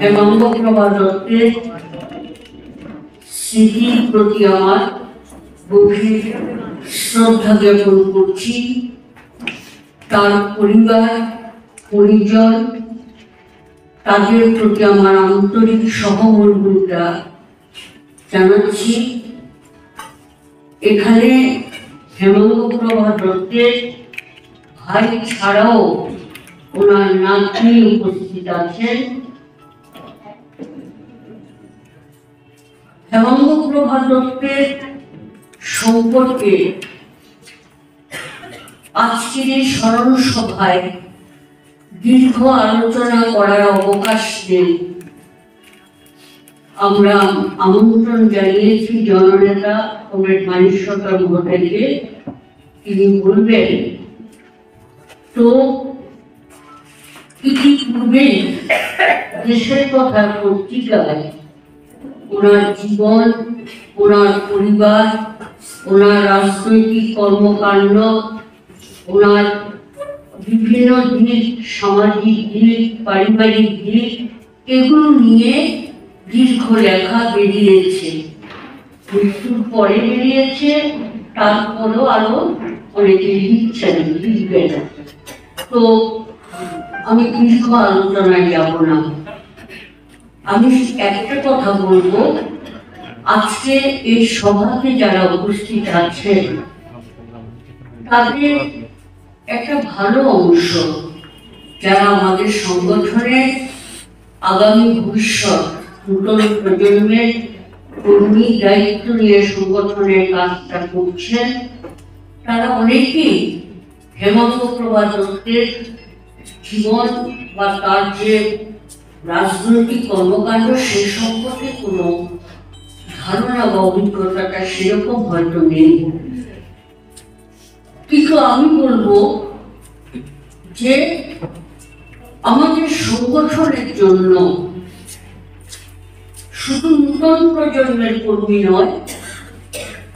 হেমন্তপ্রভা দত্তের স্মৃতির প্রতি আমার গভীর শ্রদ্ধা জ্ঞাপন করছি। তার পরিবার পরিজন তাদের প্রতি আমার আন্তরিক সহমর্মিতা জানাচ্ছি। এখানে হেমন্তপ্রভা দত্তের ভাই ছাড়াও ওনার নাতনি উপস্থিত আছেন। হেমন্তপ্রভা দত্তের সম্পর্কে আজকের এই স্মরণ সভায় দীর্ঘ আলোচনা করার অবকাশ নেই। আমরা আমন্ত্রণ জানিয়েছি জননেতা কমরেড মানিকশঙ্কর মহোদয়কে, তিনি বলবেন। তো ইতিপূর্বে দেশের কথা পত্রিকায় ওনার জীবন, ওনার পরিবার, ওনার রাজনৈতিক কর্মকাণ্ড, ওনার বিভিন্ন দিক, সামাজিক দিক, পারিবারিক দিক, এগুলো নিয়ে দীর্ঘ লেখা বেরিয়েছে। মৃত্যুর পরে বেরিয়েছে, তারপরেও আরো অনেকে লিখছেন, লিখবেন। তো আমি দীর্ঘ আলোচনায় যাব না। আমি একটা কথা বলবো, আজকে এই সভাতে যারা উপস্থিত আছেন তাদের একটা ভালো অংশ, যারা আমাদের সংগঠনের আগামী ভবিষ্যৎ নতুন প্রজন্মের কর্মী দায়িত্ব নিয়ে সংগঠনের কাজটা করছেন, তারা অনেকেই হেমন্তপ্রভা দত্তের জীবন বা তার যে রাজনৈতিক কর্মকাণ্ড সে সম্পর্কে কোনো ধারণা বা অভিজ্ঞতাটা সেরকম হয়তো নেই। কিন্তু আমি বলবো যে আমাদের সংগঠনের জন্য শুধু নতুন প্রজন্মের কর্মী নয়,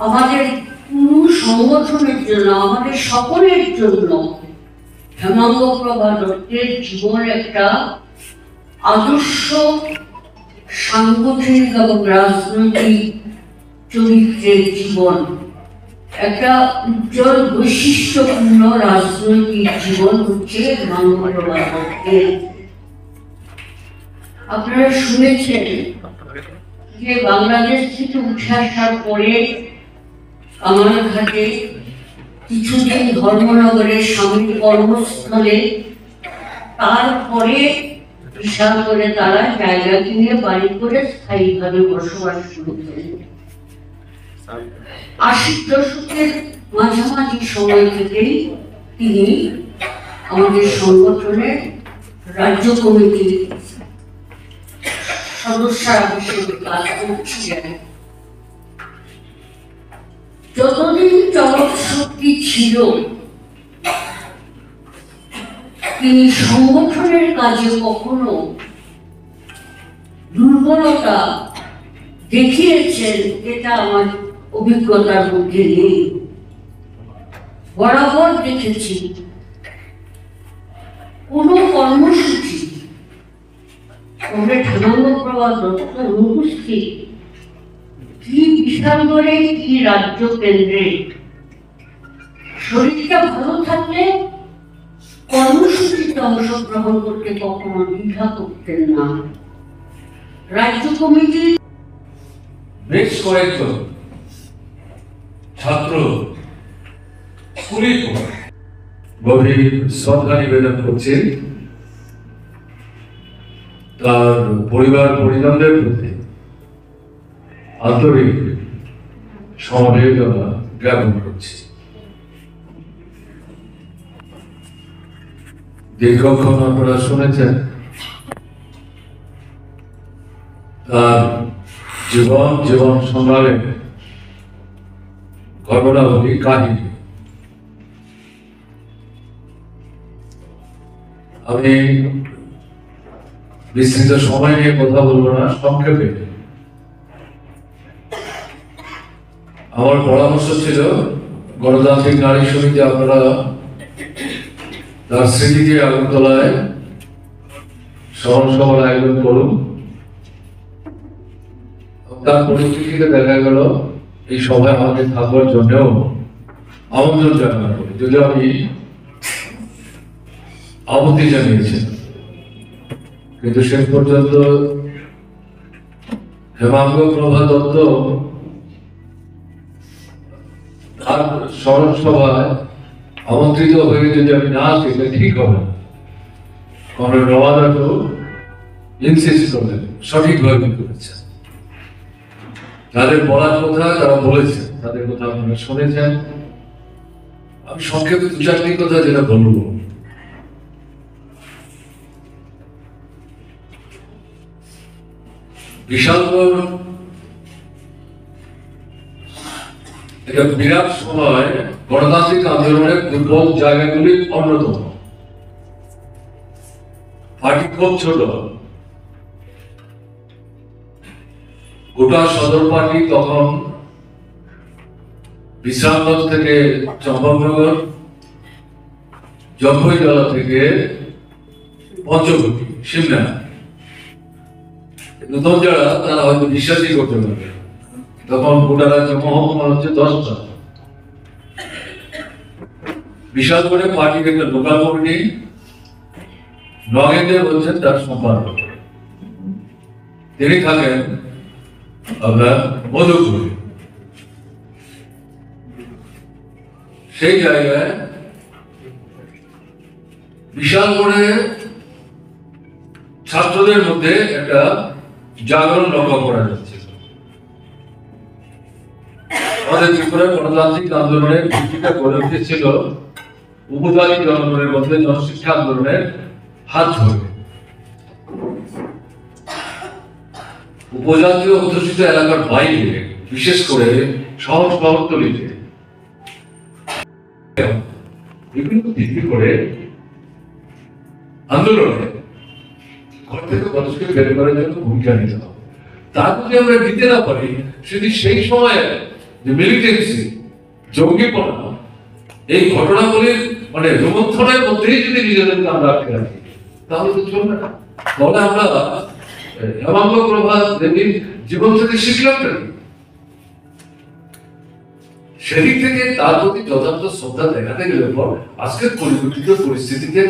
আমাদের পুরো সংগঠনের জন্য, আমাদের সকলের জন্য হেমন্তপ্রভা দত্তের জীবন একটা আদর্শ সাংগঠনিক এবং রাজনৈতিক চরিত্রের জীবন, একটা উজ্জ্বল বৈশিষ্ট্যপূর্ণ রাজনৈতিক জীবন হচ্ছে হেমন্তপ্রভা দত্তের। আপনারা শুনেছেন যে বাংলাদেশ থেকে উঠে আসার পরে কামারঘাটে কিছুদিন ধর্মনগরের স্বামীর কর্মস্থলে, তারপরে বিশাল করে তারা জায়গা কিনে বাড়ি করে স্থায়ীভাবে বসবাস শুরু করেন। 80 দশকের মাঝামাঝি সময় থেকেই তিনি আমাদের সংগঠনের রাজ্য কমিটির সদস্য হিসেবে কাজ করছিলেন। যতদিন চলক শক্তি ছিল তিনি সংগঠনের কাজে কখনো দুর্বলতা দেখিয়েছেন, এটা আমার অভিজ্ঞতার মধ্যে নেই। বরাবর দেখেছি কোনো কর্মসূচি কমরেড হেমন্তপ্রভা দত্ত অনুপস্থিত, কি বিশাল করে কি রাজ্য কেন্দ্রে, শরীরটা ভালো থাকলে কর্মসূচিতে অংশগ্রহণ করতে কখনো দ্বিধা করতেন না। রাজ্য কমিটি বেশ কয়েকজন ছাত্র স্কুলে গভীর শ্রদ্ধা নিবেদন করছে তার পরিবার পরিজনদের প্রতি আন্তরিক সমবেদনা জ্ঞাপন করছে। দীর্ঘক্ষণ আপনারা শুনেছেন তার জীবন সংগ্রামে ঘটনাবলী, কাহিনী। আমি বিস্তৃত সময় নিয়ে কথা বলবো না, সংক্ষেপে আমার পরামর্শ ছিল গণতান্ত্রিক নারী সমিতি আপনারা তার স্মৃতিকে আগরতলায় স্মরণ সভার আয়োজন করুন। তার পরিস্থিতিতে দেখা গেল এই সভায় আমাকে থাকবার জন্যও আমন্ত্রণ জানানো হবে, যদি আমি আপত্তি জানিয়েছিলাম, কিন্তু শেষ পর্যন্ত হেমাঙ্গ প্রভা দত্ত তার স্মরণ সভায় আমন্ত্রিত হয়ে যদি আমি না আসি তাহলে ঠিক হবে না। কমরেড রমাদাসও ইনসিস্ট করলেন, সঠিকভাবে করেছেন। তাদের বলার কথা তারা বলেছেন, তাদের কথা আপনারা শুনেছেন। আমি সংক্ষেপে দু চারটি কথা যেটা বলবো। বিশালগড় এটা বিরাট সময় গণতান্ত্রিক আন্দোলনের দুর্বল জায়গাগুলির অন্যতম। পার্টি খুব ছোট, গোটা সদর পার্টি তখন বিশ্রামগঞ্জ থেকে চম্পকনগর, জম্বইতলা থেকে পঞ্চবটি, সিমনা, নতুন যারা তারা হয়তো বিশ্বাসই করতে পারবে। তখন গোটা রাজ্য মহকুমা হচ্ছে 10টা। বিশাল করে পার্টির একটা লোকাল কমিটি, নগেন্দ্র বলছেন তার সম্পাদক, তিনি থাকেন আপনার মধুপুরে। সেই জায়গায় বিশাল করে ছাত্রদের মধ্যে একটা জাগরণ লক্ষ্য করা যাচ্ছে। আমাদের ত্রিপুরার গণতান্ত্রিক আন্দোলনের ভিত্তিটা গড়ে উঠেছিল উপজাতি জনগণের মধ্যে জনশিক্ষা আন্দোলনের হাত ধরে। উপজাতীয় অধ্যুষিত এলাকার বাইরে, বিশেষ করে শহর শহরতলিতে বিভিন্ন ভিত্তি করে আন্দোলনে ঘর থেকে মানুষকে বের করার জন্য ভূমিকা নিতে হবে। তা যদি আমরা নিতে না পারি, সেটি সেই সময়ে যে মিলিটেন্সি, জঙ্গিপনা, এই ঘটনাগুলির মানে রোমন্থনের মধ্যেই যদি নিজেদেরকে আমরা আটকে রাখি, তাহলে তো চলবে না। তাহলে আমরা হেমাঙ্গ প্রভা দেবীর জীবন থেকে শিখলাম না। সেদিক থেকে তার প্রতি যথার্থ শ্রদ্ধা দেখাতে গেলে পর আজকের পরিবর্তিত পরিস্থিতিতে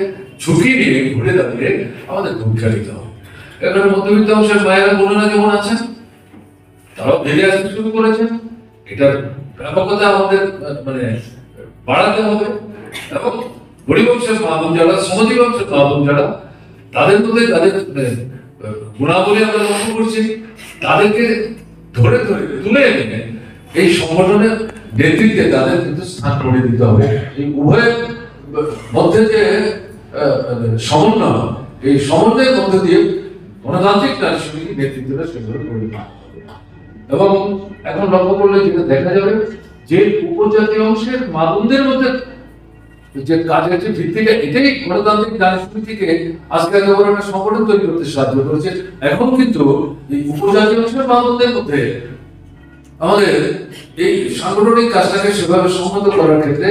ঝুঁকি নিয়ে ঘুরে দাঁড়িয়ে আমাদের ভূমিকা নিতে হবে। এখানে মধ্যবিত্ত অংশের মায়েরা বোনেরা যেমন আছেন, তারাও বেরিয়ে আসতে শুরু করেছেন। এটার ব্যাপকতা আমাদের মানে বাড়াতে হবে, এবং গরিব অংশের মা বোন যারা, শ্রমজীবী অংশের মা বোন যারা, তাদের মধ্যে তাদের গুণাবলী আমরা লক্ষ্য করছি, তাদেরকে ধরে ধরে তুলে এনে এই সংগঠনের নেতৃত্বে তাদের কিন্তু স্থান করে দিতে হবে। এই উভয়ের মধ্যে যে সমন্বয়, এই সমন্বয়ের মধ্যে দিয়ে গণতান্ত্রিক নারী সমিতির নেতৃত্বটা সেভাবে করে দিতে হবে। এবং এখন লক্ষ্য করলে যেটা দেখা যাবে যে উপজাতি অংশের মা বোনদের মধ্যে যে কাজের যে ভিত্তিটা, এটাই গণতান্ত্রিক নারী সমিতিকে আজকে একেবারে একটা সংগঠন তৈরি করতে সাহায্য করেছে। এখন কিন্তু এই উপজাতি অংশের মা বোনদের মধ্যে আমাদের এই সাংগঠনিক কাজটাকে সেভাবে সংহত করার ক্ষেত্রে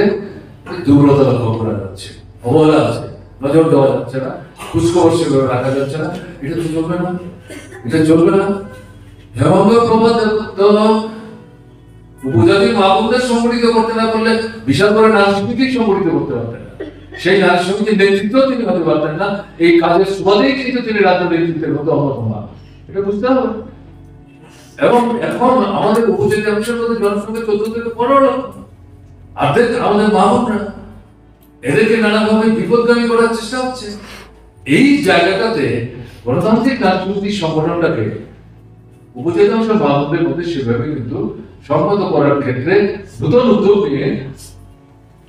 দুর্বলতা লক্ষ্য করা যাচ্ছে, অবহেলা আছে, নজর দেওয়া যাচ্ছে না, খোঁজখবর সেভাবে রাখা যাচ্ছে না। এটা তো চলবে না, এটা চলবে না। হেমাঙ্গ প্রভা উপজাতি মা বোনদের সংগঠিত করতে না পারলে বিশাল করে নারী সমিতি সংগঠিত করতে পারতেন না। সেই নারী সমিতির নেতৃত্ব তিনি হতে পারতেন না। এই কাজের সুবাদেই কিন্তু তিনি রাজ্য নেতৃত্বের মতো অন্যতম, এটা বুঝতে হবে। এবং এখন আমাদের উপজাতি অংশের মধ্যে জনসংখ্যা 14 থেকে 15 লক্ষ, অর্ধেক আমাদের মা বোনরা, এদেরকে নানাভাবে বিপদগামী করার চেষ্টা হচ্ছে। এই জায়গাটাতে গণতান্ত্রিক নারী সমিতি সংগঠনটাকে উপজাতি অংশের মা বোনদের মধ্যে সেভাবে কিন্তু সংহত করার ক্ষেত্রে নতুন উদ্যোগ নিয়ে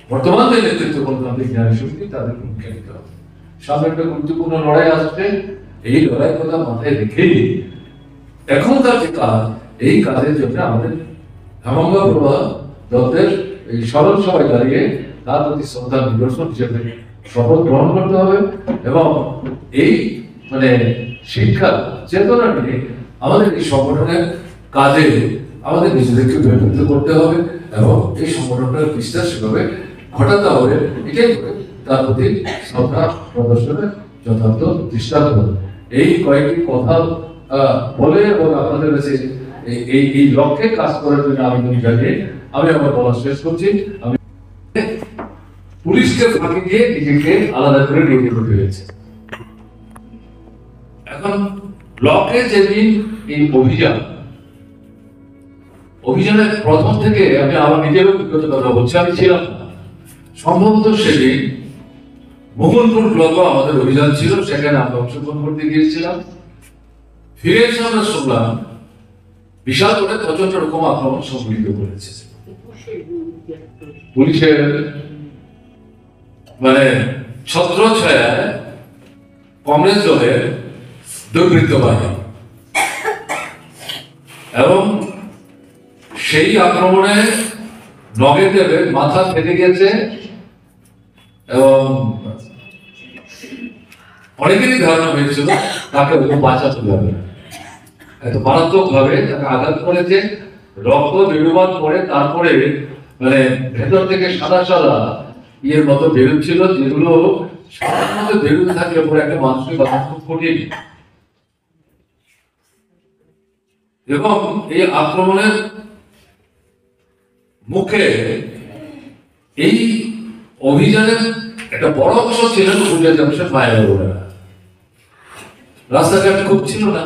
বর্তমান যে নেতৃত্ব গণতান্ত্রিক নারী সমিতি, তাদের ভূমিকা নিতে হবে। সামনে একটা গুরুত্বপূর্ণ লড়াই আসছে, এই লড়াই কথা মাথায় রেখেই এখনকার যে কাজ, এই কাজের জন্য আমাদের হেমাঙ্গ প্রভা দত্তের এই স্মরণ সভায় দাঁড়িয়ে তার প্রতি শ্রদ্ধা নিদর্শন হিসেবে শপথ গ্রহণ করতে হবে, এবং এই মানে শিক্ষা চেতনা নিয়ে আমাদের এই সংগঠনের কাজে আমাদের নিজেদেরকে ব্যবহৃত করতে হবে, এবং এই সংগঠনের বিস্তার সেভাবে ঘটাতে হবে। এটাই তার প্রতি শ্রদ্ধা প্রদর্শনের যথার্থ দৃষ্টান্ত। এই কয়েকটি কথা বলে এবং আপনাদের কাছে এই লক্ষ্যে কাজ করার জন্য আবেদন জানিয়ে আমি আমার বলা শেষ করছি। আমি পুলিশকে ফাঁকি দিয়ে নিজেকে আলাদা করে ডিউটি করতে হয়েছে। এখন ব্লকে যেদিন এই অভিযানের প্রথম থেকে আমি আমার নিজের অভিজ্ঞতা কথা বলছি, আমি ছিলাম না, সম্ভবত সেদিন মোহনপুর ব্লকও আমাদের অভিযান ছিল, সেখানে আমরা অংশগ্রহণ করতে গিয়েছিলাম। ফিরে এসে আমরা শুনলাম বিশাল করে প্রচন্ড রকম আক্রমণ সংঘটিত করেছে পুলিশের মানে ছত্র ছায়ায় কংগ্রেস দলের দুর্বৃত্ত বাহিনী, এবং সেই আক্রমণে নগের দেবের মাথা ফেটে গেছে এবং অনেকেরই ধারণা হয়েছিল তাকে বাঁচাতে হবে, এত মারাত্মক ভাবে তাকে আঘাত করেছে, রক্ত বেরোবার পরে তারপরে মানে ভেতর থেকে সাদা সাদা ইয়ের মতো বেরোচ্ছিল, যেগুলো সাধারণত বেরোতে থাকলে পরে একটা মানুষকে বাঁচানো খুব কঠিন। এবং এই আক্রমণের মুখে এই অভিযানের একটা বড় অংশ ছিলেন পুরুলিয়া জংশন মায়াবাবুরা, রাস্তাঘাট খুব ছিল না।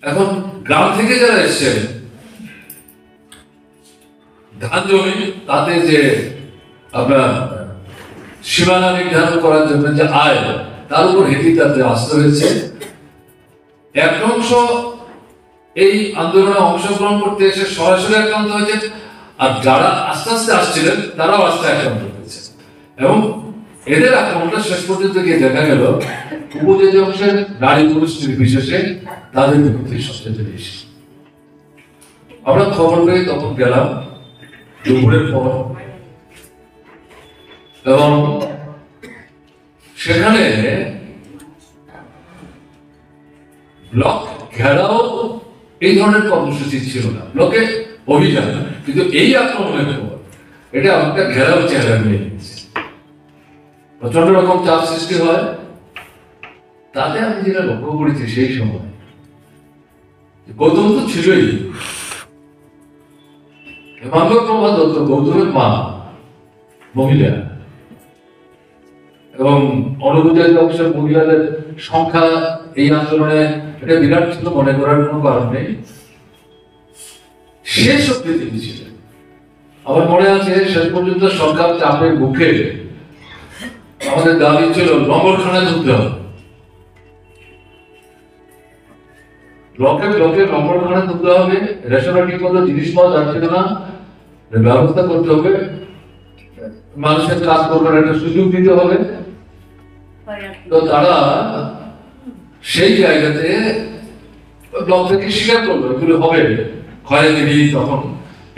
এখন গ্রাম থেকে যারা এসছেন ধান জমি, তাতে যে আপনার সীমানা নির্ধারণ করার জন্য যে আয়, তার উপর হেঁটে তাতে আসতে হয়েছে। এক অংশ এই আন্দোলনে অংশগ্রহণ করতে এসে সরাসরি আক্রান্ত হয়েছে, আর যারা আস্তে আস্তে আসছিলেন তারাও আস্তে আক্রান্ত হয়েছে। এবং এদের আক্রমণটা শেষ পর্যন্ত গিয়ে দেখা গেল উপজাতি অংশের নারী পুরুষ নির্বিশেষে তাদের বিরুদ্ধে সবচেয়ে বেশি। আমরা খবর পেয়ে তখন গেলাম দুপুরের পর, এবং সেখানে ব্লক ঘেরাও এই ধরনের কর্মসূচি ছিল না, ব্লকে অভিযান, কিন্তু এই আক্রমণের পর এটা অনেকটা ঘেরাও চেহারা নিয়ে নিয়েছে, প্রচন্ড রকম চাপ সৃষ্টি হয়। তাতে আমি যেটা লক্ষ্য করেছি সেই সময় গৌতম তো ছিলই, হেমাঙ্গপ্রভা দত্ত গৌতমের মা মহিলা, এবং অনুপজাতি অংশের মহিলাদের সংখ্যা এই আন্দোলনে এটা বিরাট ছিল, মনে করার কোনো কারণ নেই। শেষ অব্দি তিনি ছিলেন। আমার মনে আছে শেষ পর্যন্ত সরকার চাপের মুখে আমাদের দাবি ছিল নম্বরখানায় ঢুকতে হবে, ব্লকে ব্লকে নম্বরখানায় ঢুকতে হবে, রেশনে ঠিক মতো জিনিস পাওয়া যাচ্ছিল না, ব্যবস্থা করতে হবে, মানুষের কাজ করবার একটা সুযোগ দিতে হবে। তো তারা সেই জায়গাতে ব্লক থেকে স্বীকার করলো এগুলো হবে, খয়রাদিবি তখন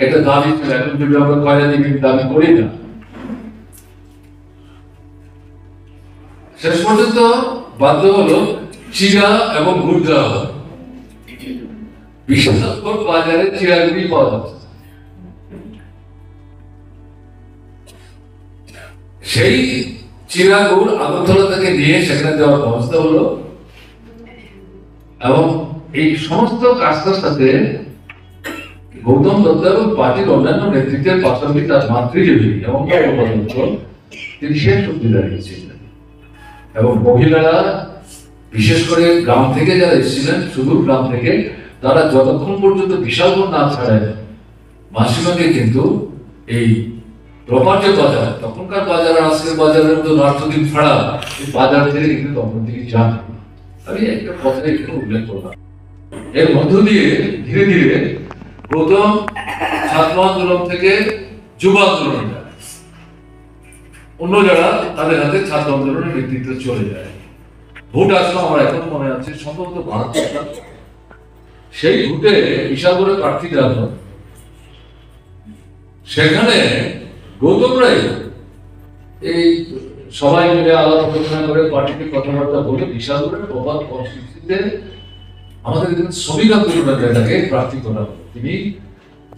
একটা দাবি ছিল, এখন যদি আমরা খয়রাদিবির দাবি করি না। শেষ পর্যন্ত বাধ্য হলো চিরা এবং গুড় দেওয়া হয়, বিশেষজ্ঞ বাজারে চিরাগুড়ি পাওয়া যাচ্ছে। সেই চিরা গুড় আগরতলা থেকে নিয়ে সেখানে দেওয়ার ব্যবস্থা হলো, এবং এই সমস্ত কাজটার সাথে গৌতম দত্ত এবং পার্টির অন্যান্য নেতৃত্বের পাশাপাশি তার মাতৃজীবী এবং তিনি শেষ অব্দি দাঁড়িয়েছিলেন। এবং মহিলারা বিশেষ করে গ্রাম থেকে যারা এসেছিলেন, সুদূর গ্রাম থেকে, তারা যতক্ষণ পর্যন্ত বিশালগড় না ছাড়েন মাসিমাকে কিন্তু এই প্রপার যে বাজার, তখনকার বাজার আর আজকের বাজারের মতো নার্থদিন ছাড়া এই বাজার থেকে কিন্তু তখন থেকে যান। আমি একটা কথা এখানে উল্লেখ করলাম। এর মধ্য দিয়ে ধীরে ধীরে প্রথম ছাত্র আন্দোলন থেকে যুব আন্দোলন, অন্য যারা তাদের হাতে ছাত্র আন্দোলনের নেতৃত্ব চলে যায়। ভোট আসলো, আমার এখন মনে আছে সম্ভবত ভারত সরকার, সেই ভোটে বিশালগড়ে প্রার্থী দেওয়া, সেখানে গৌতম রায় এই সবাই মিলে আলাপ আলোচনা করে পার্টিকে কথাবার্তা বলে বিশালগড়ের প্রভাব কনস্টিটিউন্সিতে আমাদের শ্রমিক আন্দোলনের নেতাকে প্রার্থী করা হলো। তিনি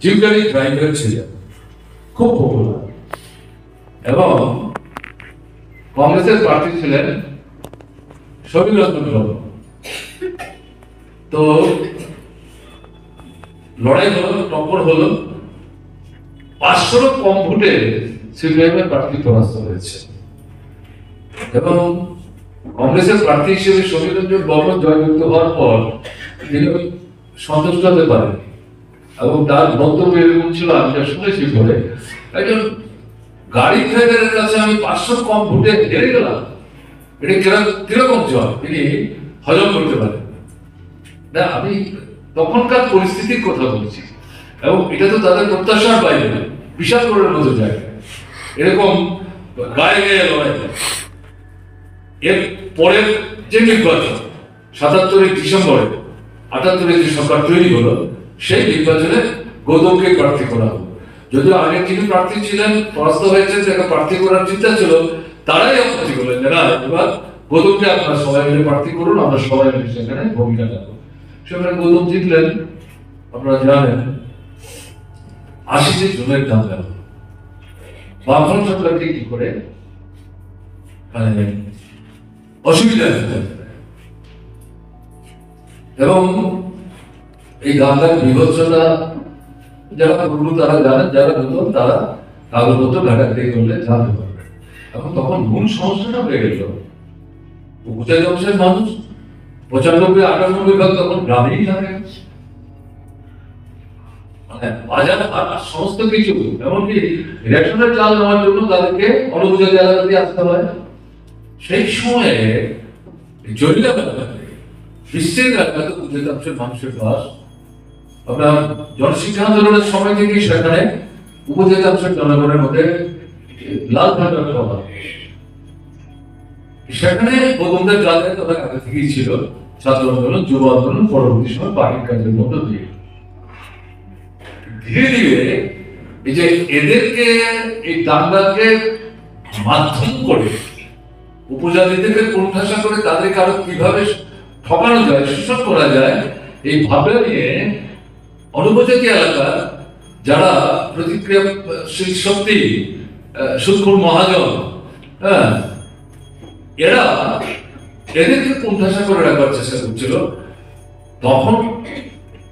জিপ গাড়ি ড্রাইভার ছিলেন, খুব পপুলার, এবং কংগ্রেসের প্রার্থী ছিলেন সমীরঞ্জন। তো লড়াই হলো, টক্কর হলো, 500 কম ভোটে সিপিআইএম এর প্রার্থী পরাস্ত হয়েছে এবং কংগ্রেসের প্রার্থী হিসেবে সমীর রঞ্জন বর্মন জয়যুক্ত হওয়ার পর তিনি সন্তুষ্ট হতে পারেন এবং তার বক্তব্য এরকম ছিল, আমি যা শুনেছি পরে, একজন গাড়ি ড্রাইভারের কাছে আমি 500 কম ভোটে হেরে গেলাম, এটা কিরকম জয় তিনি হজম করতে পারেন না। আমি তখনকার পরিস্থিতির কথা বলছি এবং এটা তো তাদের প্রত্যাশার বাইরে, বিশাল করার মতো জায়গা, এরকম গায়ে গায়ে লড়াই। এর পরের যে নির্বাচন 77 ডিসেম্বরে 78 যে সরকার তৈরি হলো, সেই নির্বাচনে গৌতমকে প্রার্থী করা হলো। যদিও আগে যিনি প্রার্থী ছিলেন পরাস্ত হয়েছেন, তাকে প্রার্থী করার চিন্তা ছিল, তারাই আপত্তি করলেন যে না, এবার গৌতমকে আপনারা সবাই মিলে প্রার্থী করুন, আমরা সবাই মিলে সেখানে ভূমিকা নেব। সেখানে গৌতম জিতলেন। আপনারা জানেন 80 জনের দাঙ্গা হলো। বামফ্রন্ট সরকারকে কি করে অসুবিধা এবং এই দাঙ্গার বিভৎসতা যারা করলো তারা জানেন, যারা নতুন তারা কাগজপত্র ঘাটাঘাটি করলে জানতে পারবে। এখন তখন মূল সমস্যাটা হয়ে গেল, উপজাতি অংশের মানুষ 95-98% তখন গ্রামেই থাকে, মানে বাজার হাট সমস্ত কিছু, এমনকি রেশনের চাল নেওয়ার জন্য তাদেরকে অনুপজাতি এলাকা দিয়ে আসতে হয়। সেই সময়ে জরিলা বিশ্বের এলাকাতে উপজাতি অংশের মানুষের বাস। আপনার জনশিক্ষা আন্দোলনের সময় থেকে সেখানে উপজাতি অংশের জনগণের মধ্যে লাল ধারণা করা, সেখানে প্রথমদের যাদের তাদের আগে থেকেই ছিল ছাত্র আন্দোলন, যুব আন্দোলন, পরবর্তী সময় পার্টির কাজের মধ্য দিয়ে ধীরে ধীরে এই যে এদেরকে এই দাঙ্গাকে মাধ্যম করে উপজাতিদেরকে কোণঠাসা করে তাদেরকে আরো কিভাবে ঠকানো যায়, শোষণ করা যায়, এই ভাবনা নিয়ে অনুপজাতি এলাকার যারা প্রতিক্রিয়াশীল শক্তি, সুদখোর মহাজন, এরা এদেরকে কোণঠাসা করে রাখার চেষ্টা করছিল। তখন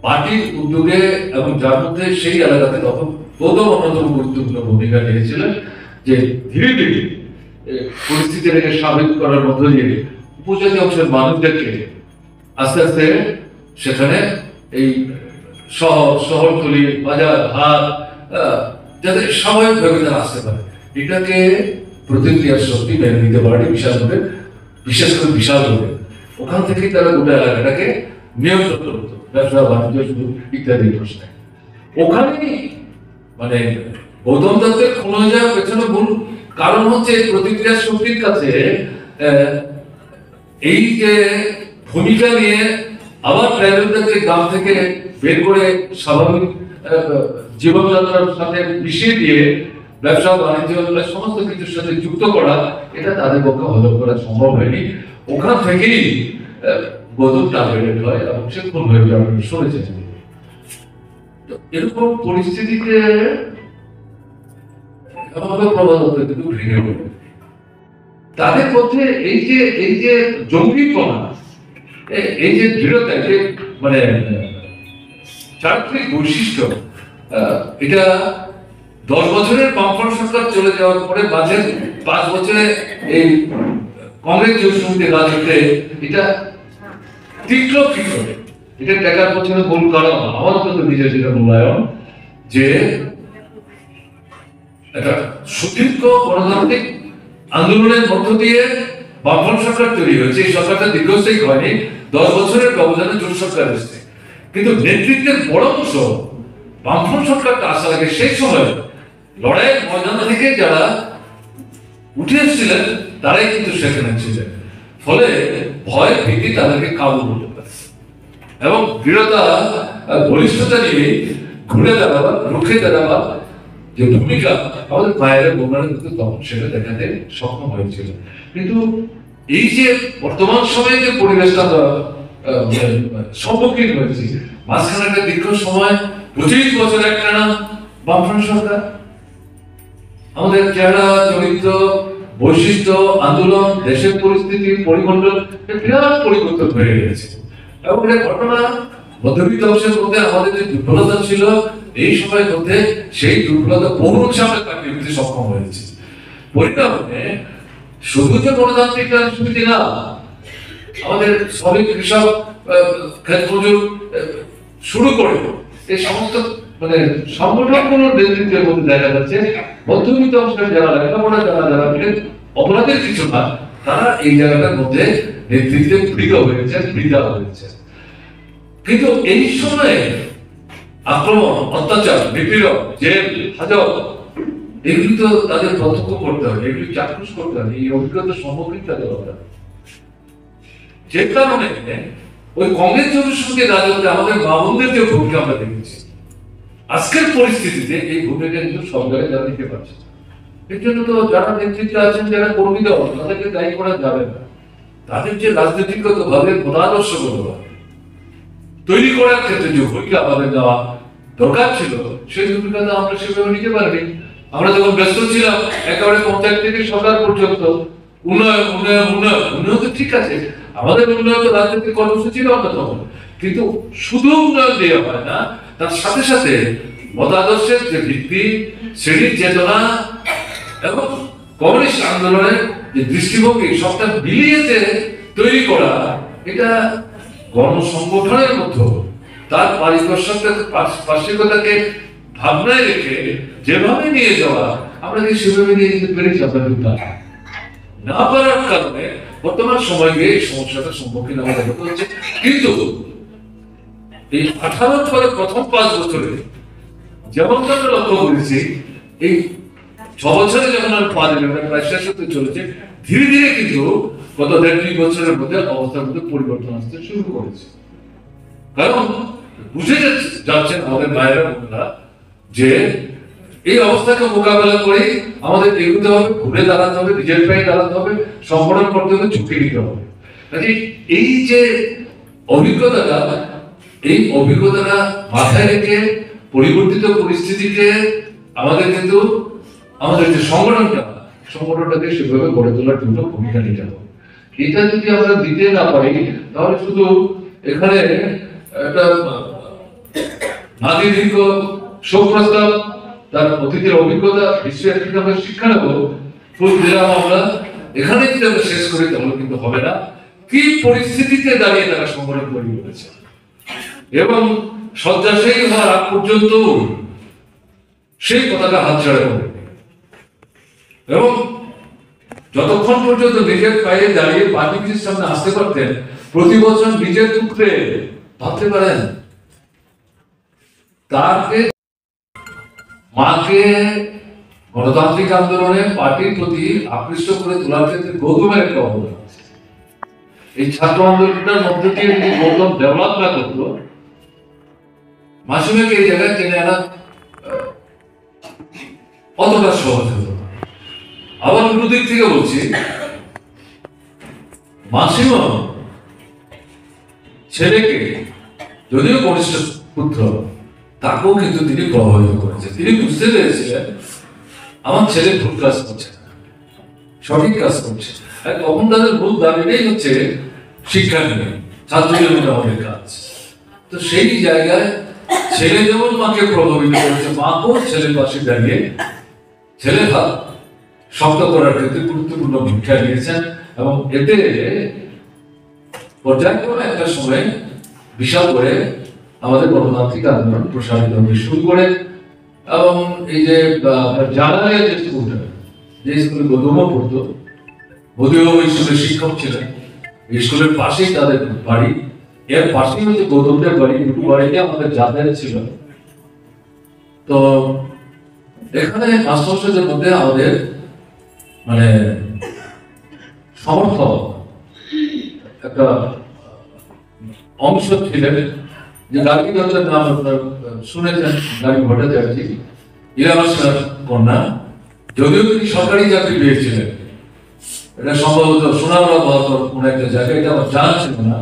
পার্টির উদ্যোগে এবং যার মধ্যে সেই এলাকাতে তখন গৌতম অন্যতম গুরুত্বপূর্ণ ভূমিকা নিয়েছিলেন, যে ধীরে ধীরে পরিস্থিতিটাকে স্বাভাবিক করার মধ্য দিয়ে উপজাতি অংশের মানুষদেরকে আস্তে আস্তে সেখানে এই শহরতলি, বাজার, হাট, যাতে স্বাভাবিকভাবে তারা আসতে পারে, এটাকে প্রতিক্রিয়ার শক্তি মেনে নিতে পারে বিশালভাবে, বিশেষ করে বিশালভাবে। ওখান থেকে তারা গোটা এলাকাটাকে নিয়ন্ত্রণ করতো, ব্যবসা বাণিজ্য ইত্যাদি প্রশ্নে। ওখানেই মানে গৌতম দত্তের খুন হয়ে যাওয়ার পেছনে মূল কারণ হচ্ছে প্রতিক্রিয়ার শক্তির কাছে এই যে ভূমিকা নিয়ে আবার ট্রাইবেলদেরকে গ্রাম থেকে বের করে স্বাভাবিক জীবনযাত্রার সাথে মিশিয়ে দিয়ে ব্যবসা বাণিজ্য সমস্ত কিছুর সাথে যুক্ত করা, এটা তাদের পক্ষে হজম করা সম্ভব হয়নি। ওখান থেকেই গৌতম টার্গেটেড হয় এবং সে খুন হয়ে যাওয়া শুনেছেন। তো এরকম পরিস্থিতিতে কিন্তু ভেঙে পড়ে তাদের মধ্যে এই যে জঙ্গিপনা, এই যে দৃঢ়তা, যে মানে চারিত্রিক বৈশিষ্ট্য, এটা 10 বছরের বামফ্রন্ট সরকার চলে যাওয়ার পরে মাঝে 5 বছরে এই কংগ্রেস জোটসমিতির রাজত্বে এটা তীক্ষ্ণ করে এটা দেখার পছন্দ মূল কারণ আমার তো নিজের যেটা মূল্যায়ন, যে একটা সুদীর্ঘ গণতান্ত্রিক আন্দোলনের মধ্য দিয়ে বামফ্রন্ট সরকার তৈরি হয়েছে। এই সরকারটা দীর্ঘস্থায়ী হয়নি, 10 বছরের ব্যবধানে জোট সরকার এসেছে, কিন্তু নেতৃত্বের বড় অংশ বামফ্রন্ট সরকারটা আসার আগে সেই সময় লড়াইয়ের ময়দান থেকে যারা উঠে এসেছিলেন তারাই কিন্তু সেখানে ছিলেন। ফলে ভয় ভীতি তাদেরকে কাবু করতে পারে এবং দৃঢ়তা বলিষ্ঠতা নিয়ে ঘুরে দাঁড়াবার, রুখে দাঁড়াবার যে ভূমিকা আমাদের মায়ের বোনারা কিন্তু তখন সেটা দেখাতে সক্ষম হয়েছিল। কিন্তু এই যে বর্তমান সময়ে যে পরিবেশটা সম্মুখীন হয়েছে, মাঝখানে একটা দীর্ঘ সময় 25 বছর একটানা বামফ্রন্ট সরকার, আমাদের চেহারা, চরিত্র, বৈশিষ্ট্য, আন্দোলন, দেশের পরিস্থিতি, পরিমণ্ডল বিরাট পরিবর্তন হয়ে গেছে এবং এটা ঘটনা মধ্যবিত্ত অংশের মধ্যে আমাদের যে দুর্বলতা ছিল এই সময়ের মধ্যে সেই দুর্বলতা বহু অংশে আমরা কাটিয়ে উঠতে সক্ষম হয়েছি। পরিণামে শুধু যে গণতান্ত্রিক রাজনীতি না, আমাদের শ্রমিক কৃষক ক্ষেত মজুর শুরু করে এই সমস্ত মানে সংগঠনগুলোর নেতৃত্বের মধ্যে দেখা যাচ্ছে মধ্যবিত্ত অংশের যারা লেখাপড়া যারা অপরাধের কিছু না, তারা এই জায়গাটার মধ্যে নেতৃত্বে বৃতা হয়েছে। কিন্তু এই সময়ে আক্রমণ, অত্যাচার, নিপীড়ন, জেল, হাজত এগুলি তো তাদের প্রত্যক্ষ করতে হবে, এগুলি চাক্ষুষ করতে হবে, এই অভিজ্ঞতার সম্মুখীন তাদের হতে হবে। যে কারণে ওই কংগ্রেস জোটের সঙ্গে রাজনীতি আমাদের বাবুদের যে ভূমিকা আমরা দেখেছি, আজকের পরিস্থিতিতে এই ভূমিকা কিন্তু সব জায়গায় যারা নিতে পারছে। এর জন্য তো যারা নেতৃত্বে আছেন, যারা কর্মী দল, তাদেরকে দায়ী করা যাবে না। তাদের যে রাজনৈতিকগত ভাবে মতাদর্শগত ভাবে তৈরি করার ক্ষেত্রে যে ভূমিকা আমাদের দেওয়া দরকার ছিল, সেই ভূমিকাটা আমরা সেভাবে নিতে পারিনি। আমরা যখন ব্যস্ত ছিলাম একেবারে পঞ্চায়েত থেকে সরকার পর্যন্ত উন্নয়ন তো ঠিক আছে, আমাদের উন্নয়ন তো রাজনৈতিক কর্মসূচির অন্যতম, কিন্তু শুধু উন্নয়ন দেওয়া হয় না, তার সাথে সাথে মতাদর্শের যে ভিত্তি, শ্রেণীর চেতনা এবং কমিউনিস্ট আন্দোলনের যে দৃষ্টিভঙ্গি সবটা মিলিয়ে যে তৈরি করা, এটা গণসংগঠনের মধ্যে তার পার্শ্বিকতাকে ভাবনায় রেখে যেভাবে নিয়ে যাওয়া, আমরা কি সেভাবে নিয়ে যেতে পেরেছি? আপনাদের না পারার কারণে বর্তমান সময়ে এই সমস্যাটার সম্মুখীন আমাদের হতে হচ্ছে। কিন্তু এই 18 পরে প্রথম 5 বছরে যেমন আমরা লক্ষ্য করেছি, এই 6 বছরে যখন আমরা পা দিলাম, প্রায় শেষ হতে চলেছে, ধীরে ধীরে কিন্তু গত 1.5-2 বছরের মধ্যে অবস্থার মধ্যে পরিবর্তন আসতে শুরু করেছে। কারণ বুঝে যাচ্ছেন আমাদের মায়েরা বোনেরা যে এই অবস্থাকে মোকাবেলা করে আমাদের এগোতে হবে, ঘুরে দাঁড়াতে হবে, নিজের পায়ে দাঁড়াতে হবে, সংগঠন করতে হবে, ঝুঁকি নিতে হবে। এই যে অভিজ্ঞতাটা, এই অভিজ্ঞতাটা মাথায় রেখে পরিবর্তিত পরিস্থিতিকে আমাদের কিন্তু আমাদের যে সংগঠনটাকে সেভাবে গড়ে তোলার জন্য ভূমিকা নিতে হবে। এটা যদি আমরা দিতে না পারি, তাহলে শুধু এখানে একটা নাদিদীর্ঘ শোক প্রস্তাব, তার অতীতের অভিজ্ঞতা, হিস্ট্রি থেকে আমরা শিক্ষা নেব, ফুল দিলাম আমরা, এখানে যদি আমরা শেষ করি তাহলে কিন্তু হবে না। কি পরিস্থিতিতে দাঁড়িয়ে তারা সংগঠন তৈরি করেছে এবং শয্যাশায়ী হওয়ার আগ পর্যন্ত সেই কথাটা হাতছাড়া করে এবং যতক্ষণ পর্যন্ত নিজের পায়ে দাঁড়িয়ে পার্টির সামনে আসতে পারতেন, প্রতি বছর নিজের দুঃখে ভাবতে পারেন তাকে মাকে গণতান্ত্রিক আন্দোলনে পার্টির প্রতি আকৃষ্ট করে তোলার ক্ষেত্রে গৌতমের একটা অবদান আছে। এই ছাত্র আন্দোলনটার মধ্যে দিয়ে যদি গৌতম ডেভেলপ না করতো, মাসুমাকে এই জায়গায় টেনে আনা অতটা সহজ হতো না। আবার অন্য দিক থেকে বলছি, মাসিমা ছেলেকে যদিও কনিষ্ঠ পুত্র, তাকেও কিন্তু তিনি প্রভাবিত করেছেন। তিনি বুঝতে পেরেছিলেন আমার ছেলে ভুল কাজ করছে না, সঠিক কাজ করছে। তখন তাদের মূল দাবিটাই হচ্ছে শিক্ষা নিয়ে, ছাত্র জীবনে আমাদের কাজ। তো সেই জায়গায় ছেলে যেমন মাকে প্রভাবিত করেছে, মাকেও ছেলের পাশে দাঁড়িয়ে ছেলে হাত শক্ত করার ক্ষেত্রে গুরুত্বপূর্ণ ভূমিকা নিয়েছেন এবং এতে পর্যায়ক্রমে একটা সময় বিশাল করে আমাদের গণতান্ত্রিক আন্দোলন প্রসারিত হতে শুরু করে এবং এই যে জানালের যে স্কুলটা, যে স্কুলে গৌতম পড়তো, যদিও ওই স্কুলের শিক্ষক ছিলেন, এই স্কুলের পাশেই তাদের বাড়ি, এর পাশেই হচ্ছে গৌতমদের বাড়ি, দুটো বাড়িতে আমাদের যাতায়াত ছিল। তো এখানে মাস্টারদের মধ্যে আমাদের মানে সমর্থক একটা অংশ ছিলেন, যে গার্গী দত্তের নাম আপনার শুনেছেন, গার্গী ভট্টাচার্য, ইরাবাসার কন্যা। যদিও তিনি সরকারি চাকরি পেয়েছিলেন, এটা সম্ভবত সোনামুড়া বহরপুর কোন একটা জায়গায়, এটা আমার জানা ছিল না।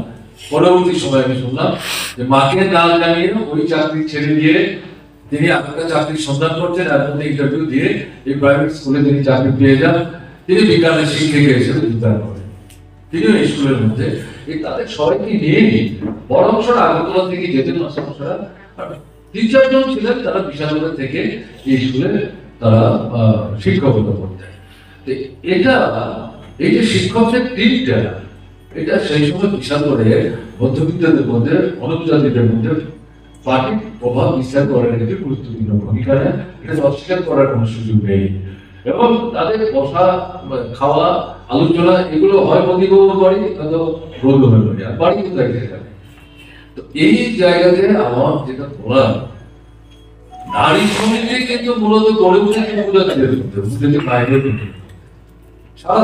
পরবর্তী সময় আমি শুনলাম যে মাকে না জানিয়ে ওই চাকরি ছেড়ে দিয়ে তিনি আপনার চাকরির সন্ধান করছেন, এর মধ্যে ইন্টারভিউ দিয়ে এই প্রাইভেট স্কুলে তিনি চাকরি পেয়ে যান। তিনি বিজ্ঞানের শিক্ষিকা হিসেবে যোগদান করেন। তিনিও এই স্কুলের মধ্যে এই তাদের সবাইকে নিয়েই বড় অংশটা আগরতলা থেকে যেতেন মাস্টারমশাইরা। আর 3-4 জন ছিলেন তারা বিশালগড় থেকে এই স্কুলে তারা শিক্ষকতা করতেন। তো এটা এই যে শিক্ষকদের টিমটা, এটা সেই সময় বিশালগড়ে মধ্যবিত্তদের মধ্যে, অনুপজাতিদের মধ্যে পার্টির প্রভাব বিস্তার করার ক্ষেত্রে গুরুত্বপূর্ণ ভূমিকা নেয়। এটা অস্বীকার করার কোনো সুযোগ নেই। এবং তাদের বসা, খাওয়া, আলোচনা এগুলো হয় মদিবাবুর বাড়ি, হয়তো রোদনের বাড়ি, আর বাড়ি কোথায় এখানে। তো এই জায়গাতে আমার যেটা বলার, নারী সমিতি কিন্তু মূলত গড়ে উঠেছে উপজাতিদের বাইরে সারা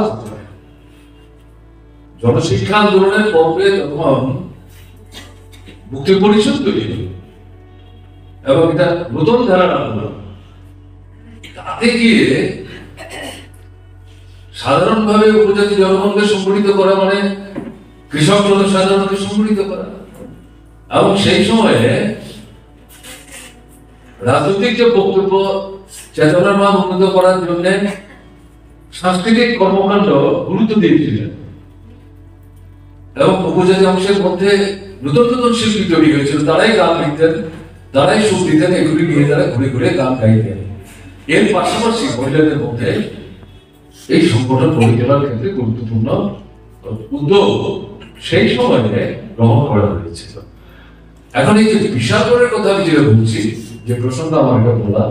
জনশিক্ষা আন্দোলনের পর্বে যখন মুক্তি পরিষদ তৈরি হল এবং এটা নতুন ধারার আন্দোলন, তাতে গিয়ে সাধারণভাবে উপজাতি জনগণকে সংগঠিত করা মানে কৃষক জনসাধারণকে সংগঠিত করা। এবং সেই সময়ে রাজনৈতিক যে বক্তব্য, চেতনার মান উন্নত করার জন্য সাংস্কৃতিক কর্মকাণ্ড গুরুত্ব দিয়েছিলেন। এবং উপজাতি অংশের মধ্যে নতুন নতুন শিল্পী তৈরি হয়েছিল, তারাই গান লিখতেন, তারাই সুর দিতেন, এগুলি নিয়ে তারা ঘুরে ঘুরে গান গাইতেন। এর পাশাপাশি মহিলাদের মধ্যে এই সংগঠন গড়ে তোলার ক্ষেত্রে গুরুত্বপূর্ণ উদ্যোগ সেই সময়ে গ্রহণ করা হয়েছিল। এখন এই যে বিশালগড়ের কথা আমি যেটা বলছি, যে প্রসঙ্গ আমার এটা বলা,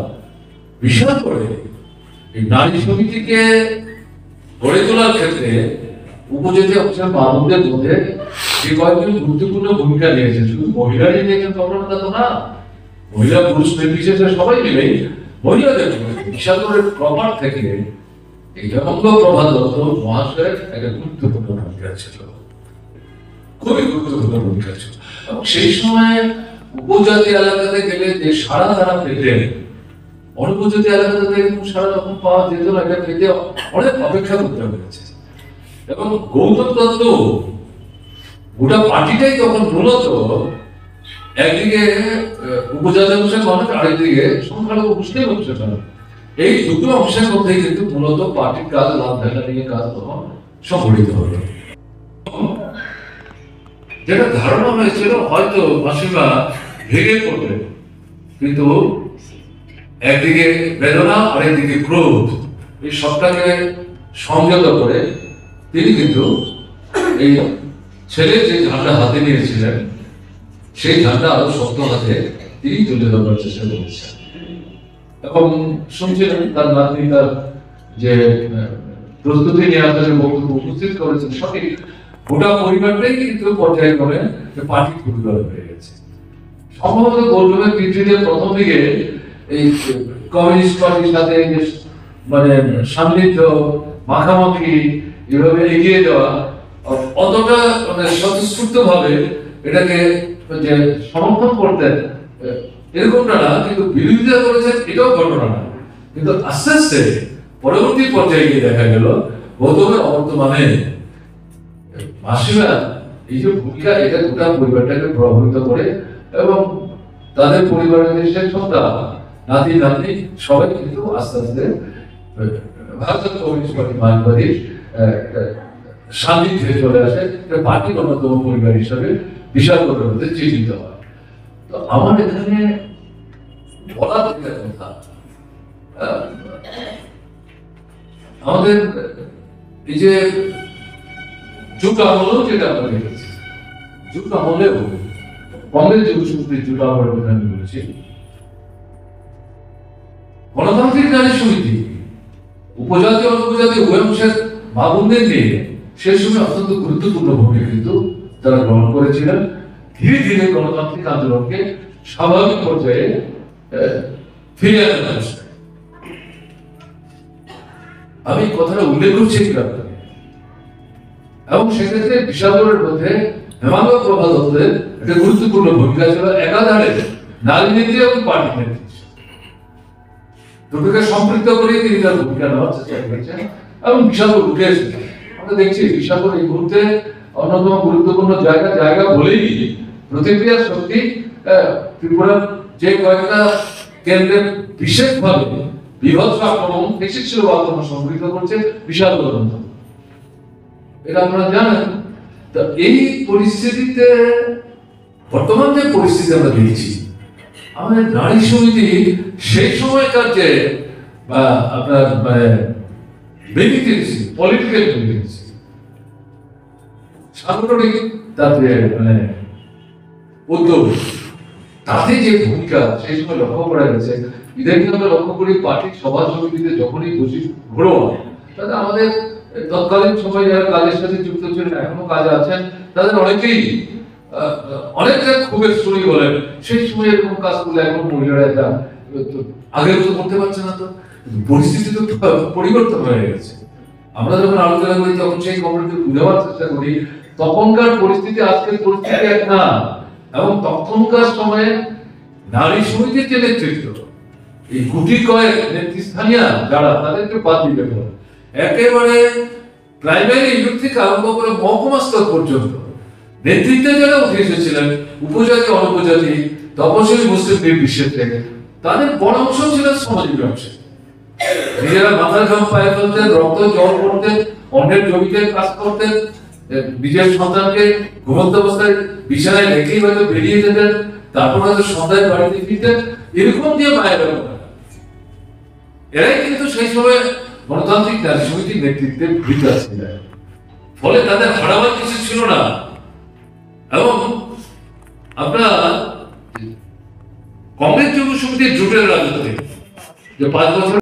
বিশালগড়ে এই নারী সমিতিকে গড়ে তোলার ক্ষেত্রে উপজাতি অংশের মানুষদের মধ্যে যে কয়েকজন গুরুত্বপূর্ণ ভূমিকা নিয়েছেন, শুধু মহিলারাই নিয়েছেন তখন তো না, মহিলা পুরুষ নির্বিশেষে সবাই মিলেই মহিলাদের বিশালগড়ের প্রপার থেকে এই জনঙ্গ প্রভা দত্ত মহাশয়ের একটা গুরুত্বপূর্ণ ভূমিকা ছিল, খুবই গুরুত্বপূর্ণ ভূমিকা ছিল। এবং সেই সময় উপজাতি এলাকাতে গেলে যে সারা তারা পেতেন, অনুপজাতি এলাকাতে সারা রকম পাওয়া যেত না, এটা পেতে অনেক অপেক্ষা করতে হয়েছে। এবং গৌতম দত্ত গোটা পার্টিটাই তখন মূলত একদিকে উপজাতি অংশের মানুষ, আরেকদিকে সংখ্যালঘু মুসলিম অংশের মানুষ, এই দুটো অংশের মধ্যে কিন্তু মূলত পার্টির কাজ, লাভ দেখা নিয়ে কাজ তখন সংগঠিত হলো। যেটা ধারণা হয়েছিল হয়তো মাসিমা ভেঙে পড়বে, কিন্তু একদিকে বেদনা আর একদিকে ক্রোধ, এই সবটাকে সংযত করে তিনি কিন্তু এই ছেলে যে ঝান্ডা হাতে নিয়েছিলেন সেই ঝান্ডা আরো শক্ত হাতে তিনি তুলে ধরার চেষ্টা করেছেন। এবং শুনছিলেন তার নাতনি তার যে প্রস্তুতি নিয়ে আপনাদের বক্তব্য উপস্থিত করেছেন, সঠিক গোটা পরিবারটাই কিন্তু পর্যায়ক্রমে পার্টি পরিবার হয়ে গেছে। সম্ভবত গৌরবের পৃথিবীর প্রথম দিকে এই কমিউনিস্ট পার্টির সাথে মানে সান্নিধ্য, মাখামাখি, এভাবে এগিয়ে যাওয়া অতটা মানে স্বতঃস্ফূর্ত ভাবে এটাকে যে সমর্থন করতেন এরকমটা না, কিন্তু বিরোধিতা করেছেন এটাও ঘটনা না। কিন্তু আস্তে আস্তে পরবর্তী পর্যায়ে গিয়ে দেখা গেল গৌতমের অবর্তমানে মাসিমা এই যে ভূমিকা, এটা গোটা পরিবারটাকে প্রভাবিত করে এবং তাদের পরিবারের যে শেষ সন্তান, নাতি নাতনি সবাই কিন্তু আস্তে আস্তে ভারতের কমিউনিস্ট পার্টি মার্কবাদীর সান্নিধ্যে চলে আসে, পার্টির অন্যতম পরিবার হিসাবে বিশালগড়ের মধ্যে চিহ্নিত হয়। তো আমার এখানে বলার একটা কথা, আমাদের এই যে যুগ আমলেও যেটা আমরা দেখেছি, যুগ আমলেও কংগ্রেস যুগ সমিতির যুগ আমলের কথা আমি বলেছি, গণতান্ত্রিক নারী সমিতি উপজাতি অনুপজাতি উভয় অংশের মা বোনদের নিয়ে সেই সময় অত্যন্ত গুরুত্বপূর্ণ ভূমিকা কিন্তু তারা গ্রহণ করেছিলেন। ধীরে ধীরে গণতান্ত্রিক আন্দোলনকে স্বাভাবিক পর্যায়ে ফিরিয়ে আনার চেষ্টা। আমি কথাটা উল্লেখ করছি এবং সেক্ষেত্রে বিশালগড়ের মধ্যে হেমাঙ্গ প্রভা দত্তের একটা গুরুত্বপূর্ণ ভূমিকা ছিল, একাধারে নারী নীতি এবং পার্টি নীতি দুটোকে সম্পৃক্ত করে তিনি তার ভূমিকা নেওয়ার চেষ্টা করেছেন এবং বিশালগড় উঠে এসেছেন। আমরা দেখছি বিশালগড় এই মুহূর্তে অন্যতম গুরুত্বপূর্ণ জায়গা বলেই প্রতিক্রিয়ার শক্তি ত্রিপুরার যে কয়েকটা কেন্দ্রের বিশেষভাবে বিভৎস আক্রমণ, ফেসিস্টের আক্রমণ সংগঠিত করছে বিশালগড়। এটা আপনারা জানেন তা এই পরিস্থিতিতে বর্তমান যে পরিস্থিতি আমরা দেখছি, আমাদের নারী সমিতি সেই সময়কার যে বা আপনার মানে মিলিটেন্সি, পলিটিক্যাল মিলিটেন্সি, সাংগঠনিক তাদের মানে উদ্যোগ, তাতে যে ভূমিকা সেই সময় লক্ষ্য করা গেছে। ইদানিং আমরা লক্ষ্য করি পার্টির সভা সমিতিতে যখনই বসি ঘোরো তাতে আমাদের তৎকালীন সময় যারা কাজের সাথে যুক্ত ছিলেন, এখনো কাজে আছেন, তাদের অনেকেই অনেকটা ক্ষোভের সুরই বলেন সেই সময় এরকম কাজ করলে এখন মহিলারা এটা আগের তো করতে পারছে না। তো পরিস্থিতি তো পরিবর্তন হয়ে গেছে। আমরা যখন আলোচনা করি তখন সেই খবরকে বুঝাবার চেষ্টা করি তখনকার পরিস্থিতি আজকের পরিস্থিতি এক না, এবং তখনকার সময়ে নারী সমিতির যে নেতৃত্ব, এই গুটি কয়েক নেতৃস্থানীয় যারা, তাদেরকে বাদ দিতে হবে। একেবারে প্রাইমারি ইউনিট থেকে আরম্ভ করে মহকুমা স্তর পর্যন্ত নেতৃত্বে যারা উঠে এসেছিলেন, উপজাতি, অনুপজাতি, তপশিলি, মুসলিম নির্বিশেষে, তাদের বড় অংশ ছিলেন সমাজী ব্যবসায়ী। নিজেরা মাথার ঘাম পায়ে ফেলতেন, রক্ত জল করতেন, অন্যের জমিতে কাজ করতেন, নিজের সন্তানকে ঘুমন্ত অবস্থায় বিছানায় রেখেই হয়তো বেরিয়ে যেতেন, তারপর হয়তো সন্ধ্যায় বাড়িতে ফিরতেন, এরকম দিয়ে মায়েরা। এরাই কিন্তু সেই সময় গণতান্ত্রিক নারী সমিতির নেতৃত্বে ভূমিকা ছিলেন। ফলে তাদের হারাবার কিছু ছিল না। এবং আপনার কংগ্রেস যুব সমিতির জোটের রাজনীতি যে 5 বছর